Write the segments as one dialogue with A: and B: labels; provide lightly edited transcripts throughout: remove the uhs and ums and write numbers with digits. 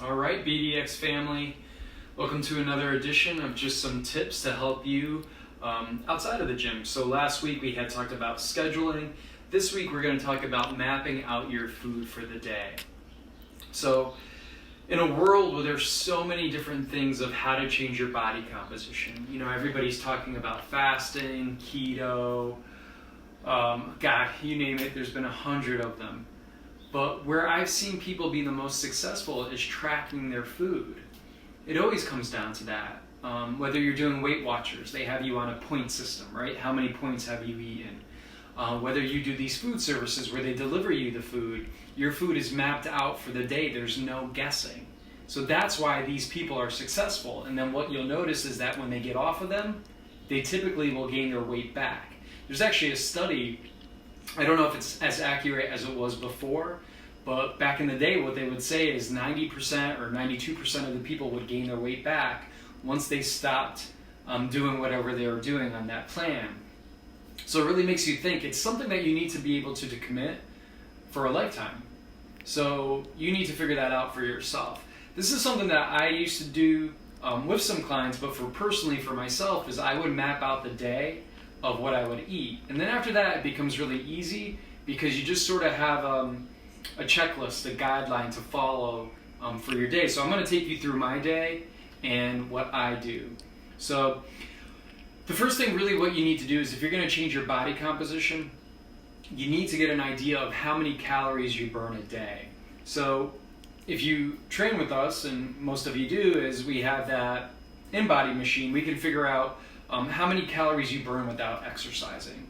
A: All right, BDX family, welcome to another edition of just some tips to help you outside of the gym. So last week we had talked about scheduling. This week we're going to talk about mapping out your food for the day. So in a world where there's so many different things of how to change your body composition, you know, everybody's talking about fasting, keto, God, you name it, there's been 100 of them. But where I've seen people be the most successful is tracking their food. It always comes down to that. Whether you're doing Weight Watchers, they have you on a point system, right? How many points have you eaten? Whether you do these food services where they deliver you the food, your food is mapped out for the day. There's no guessing. So that's why these people are successful. And then what you'll notice is that when they get off of them, they typically will gain their weight back. There's actually a study, I don't know if it's as accurate as it was before, but back in the day what they would say is 90% or 92% of the people would gain their weight back once they stopped doing whatever they were doing on that plan. So it really makes you think. It's something that you need to be able to commit for a lifetime. So you need to figure that out for yourself. This is something that I used to do with some clients, but personally for myself is I would map out the day of what I would eat. And then after that it becomes really easy because you just sort of have a checklist, a guideline to follow for your day. So I'm going to take you through my day and what I do. So the first thing really what you need to do is if you're going to change your body composition, you need to get an idea of how many calories you burn a day. So if you train with us, and most of you do, is we have that InBody machine, we can figure out how many calories you burn without exercising.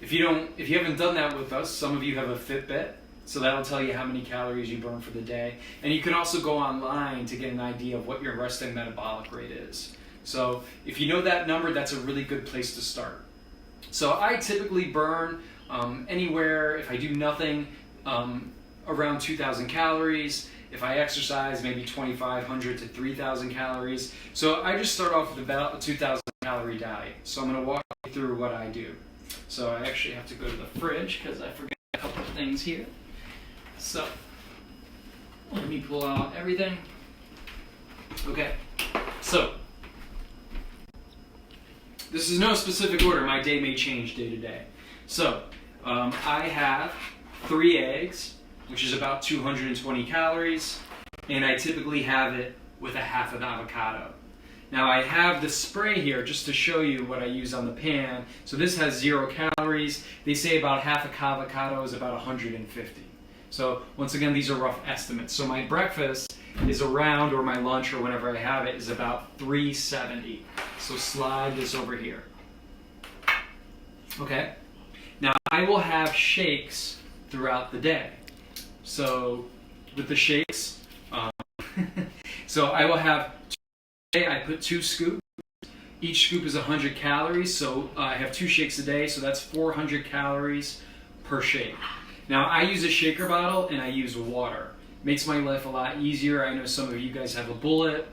A: If you haven't done that with us, some of you have a Fitbit, so that'll tell you how many calories you burn for the day. And you can also go online to get an idea of what your resting metabolic rate is. So if you know that number, that's a really good place to start. So I typically burn anywhere, if I do nothing, around 2,000 calories. If I exercise, maybe 2,500 to 3,000 calories. So I just start off with about a 2,000 calorie diet. So I'm going to walk you through what I do. So I actually have to go to the fridge because I forgot a couple of things here. So let me pull out everything. Okay, so this is no specific order. My day may change day to day. So I have 3 eggs, which is about 220 calories, and I typically have it with a half an avocado. Now I have the spray here just to show you what I use on the pan. So this has 0 calories. They say about half a avocado is about 150. So once again, these are rough estimates. So my breakfast is around, or my lunch, or whenever I have it, is about 370. So slide this over here. Okay. Now I will have shakes throughout the day. So with the shakes, so I will have, I put 2 scoops. Each scoop is 100 calories, so I have 2 shakes a day, so that's 400 calories per shake. Now I use a shaker bottle and I use water. Makes my life a lot easier. I know some of you guys have a bullet,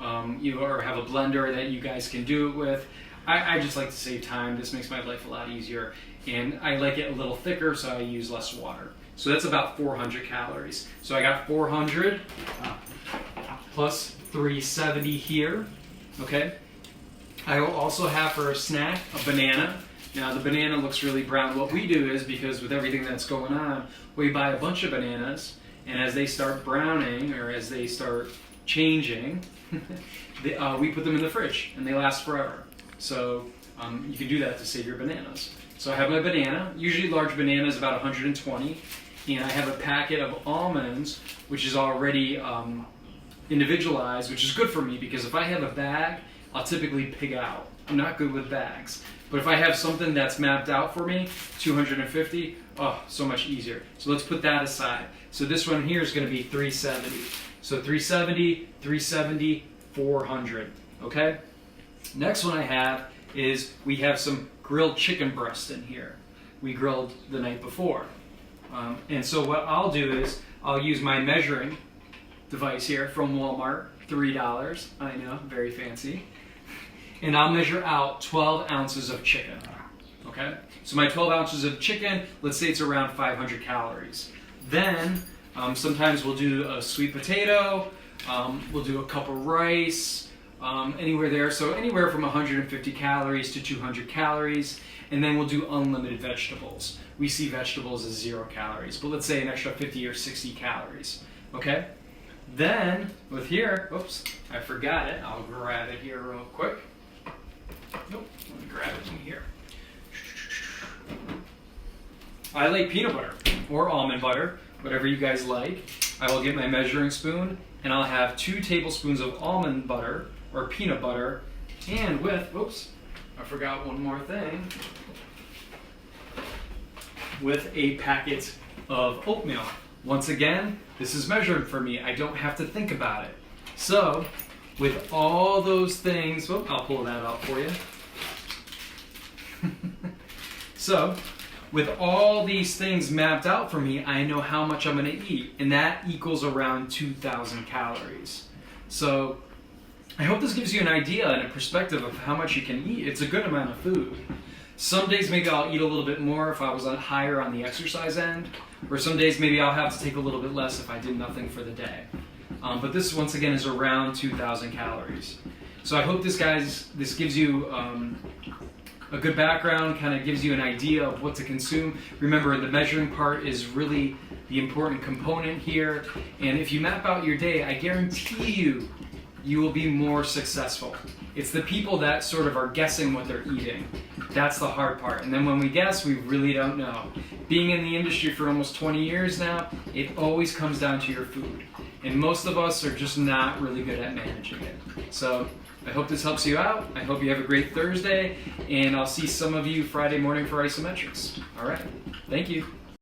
A: or have a blender that you guys can do it with. I just like to save time. This makes my life a lot easier. And I like it a little thicker, so I use less water. So that's about 400 calories. So I got 400 plus 370 here, okay? I will also have for a snack a banana. Now the banana looks really brown. What we do is, because with everything that's going on, we buy a bunch of bananas, and as they start browning, or as they start changing, we put them in the fridge, and they last forever. So you can do that to save your bananas. So I have my banana, usually large banana is about 120, and I have a packet of almonds, which is already individualized, which is good for me because if I have a bag, I'll typically pig out. I'm not good with bags. But if I have something that's mapped out for me, 250, oh, so much easier. So let's put that aside. So this one here is going to be 370. So 370, 370, 400, okay? Next one I have is we have some grilled chicken breast in here. We grilled the night before. And so what I'll do is I'll use my measuring device here from Walmart, $3. I know, very fancy. And I'll measure out 12 ounces of chicken. Okay? So my 12 ounces of chicken, let's say it's around 500 calories. Then sometimes we'll do a sweet potato, We'll do a cup of rice, anywhere there. So anywhere from 150 calories to 200 calories. And then we'll do unlimited vegetables. We see vegetables as 0 calories, but let's say an extra 50 or 60 calories, okay? Then, with here, oops, I forgot it. I'll grab it here real quick. Nope, let me grab it from here. I like peanut butter or almond butter, whatever you guys like. I will get my measuring spoon and I'll have 2 tablespoons of almond butter or peanut butter, and with, whoops, I forgot one more thing, with a packet of oatmeal. Once again, this is measured for me. I don't have to think about it. So, with all those things, well, I'll pull that out for you. So, with all these things mapped out for me, I know how much I'm going to eat, and that equals around 2,000 calories. So, I hope this gives you an idea and a perspective of how much you can eat. It's a good amount of food. Some days maybe I'll eat a little bit more if I was higher on the exercise end, or some days maybe I'll have to take a little bit less if I did nothing for the day. But this, once again, is around 2,000 calories. So I hope this gives you a good background, kind of gives you an idea of what to consume. Remember, the measuring part is really the important component here. And if you map out your day, I guarantee you will be more successful. It's the people that sort of are guessing what they're eating. That's the hard part. And then when we guess, we really don't know. Being in the industry for almost 20 years now, it always comes down to your food. And most of us are just not really good at managing it. So I hope this helps you out. I hope you have a great Thursday, and I'll see some of you Friday morning for Isometrics. All right. Thank you.